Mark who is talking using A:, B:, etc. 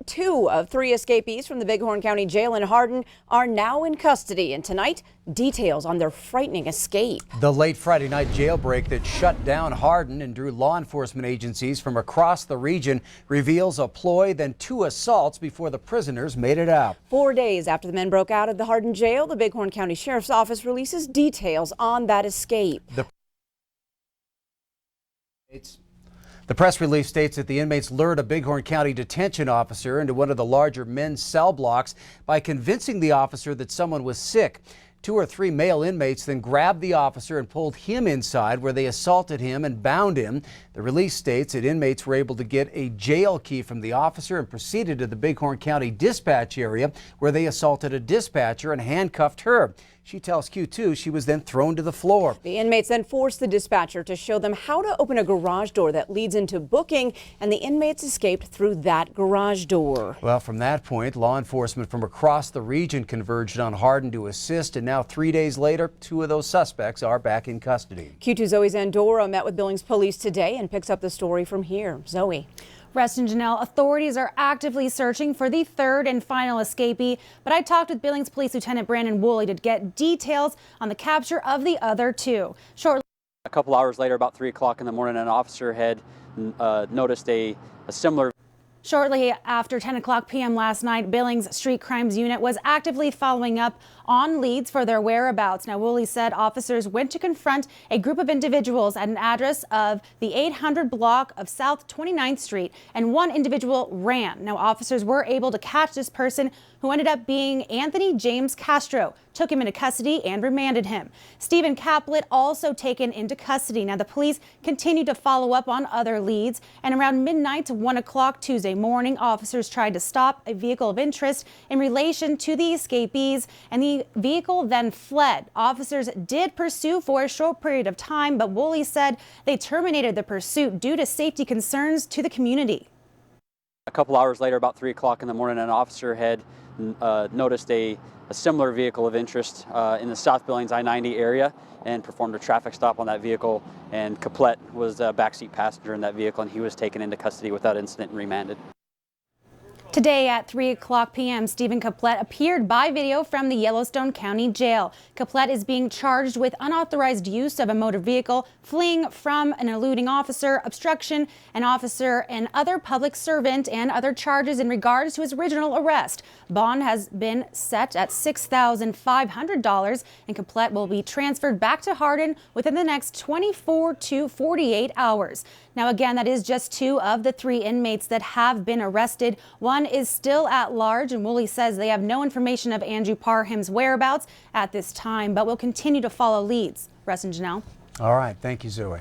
A: Two of three escapees from the Bighorn County Jail in Hardin are now in custody, and tonight, details on their frightening escape.
B: The late Friday night jailbreak that shut down Hardin and drew law enforcement agencies from across the region reveals a ploy, then two assaults before the prisoners made it out. 4
A: days after the men broke out of the Hardin jail, the Bighorn County Sheriff's Office releases details on that escape.
B: The press release states that the inmates lured a Bighorn County detention officer into one of the larger men's cell blocks by convincing the officer that someone was sick. 2 or 3 male inmates then grabbed the officer and pulled him inside, where they assaulted him and bound him. The release states that inmates were able to get a jail key from the officer and proceeded to the Bighorn County dispatch area, where they assaulted a dispatcher and handcuffed her. She tells Q2 she was then thrown to the floor.
A: The inmates then forced the dispatcher to show them how to open a garage door that leads into booking, and the inmates escaped through that garage door.
B: Well, from that point, law enforcement from across the region converged on Hardin to assist, and now 3 days later, 2 of those suspects are back in custody.
A: Q2 Zoe Zandora met with Billings police today and picks up the story from here. Zoe.
C: Rest and Janelle, authorities are actively searching for the third and final escapee, but I talked with Billings Police Lieutenant Brandon Woolley to get details on the capture of the other 2. Shortly,
D: a couple hours later, about 3 o'clock in the morning, an officer had noticed a similar.
C: Shortly after 10 o'clock p.m. last night, Billings Street Crimes Unit was actively following up on leads for their whereabouts. Now, Woolley said officers went to confront a group of individuals at an address of the 800 block of South 29th Street, and one individual ran. Now, officers were able to catch this person, who ended up being Anthony James Castro, took him into custody and remanded him. Stephen Caplet also taken into custody. Now, the police continue to follow up on other leads, and around midnight to 1 o'clock Tuesday morning, officers tried to stop a vehicle of interest in relation to the escapees, and the vehicle then fled. Officers did pursue for a short period of time, but Woolley said they terminated the pursuit due to safety concerns to the community.
D: A couple hours later, about 3 o'clock in the morning, an officer had noticed a similar vehicle of interest in the South Billings I-90 area and performed a traffic stop on that vehicle, and Caplet was a backseat passenger in that vehicle, and he was taken into custody without incident and remanded.
C: Today at 3 o'clock p.m., Stephen Caplet appeared by video from the Yellowstone County Jail. Caplet is being charged with unauthorized use of a motor vehicle, fleeing from an eluding officer, obstruction an officer and other public servant, and other charges in regards to his original arrest. Bond has been set at $6,500, and Caplet will be transferred back to Hardin within the next 24 to 48 hours. Now, again, that is just 2 of the 3 inmates that have been arrested. One is still at large, and Woolley says they have no information of Andrew Parham's whereabouts at this time, but will continue to follow leads. Russ and Janelle.
B: All right. Thank you, Zoe.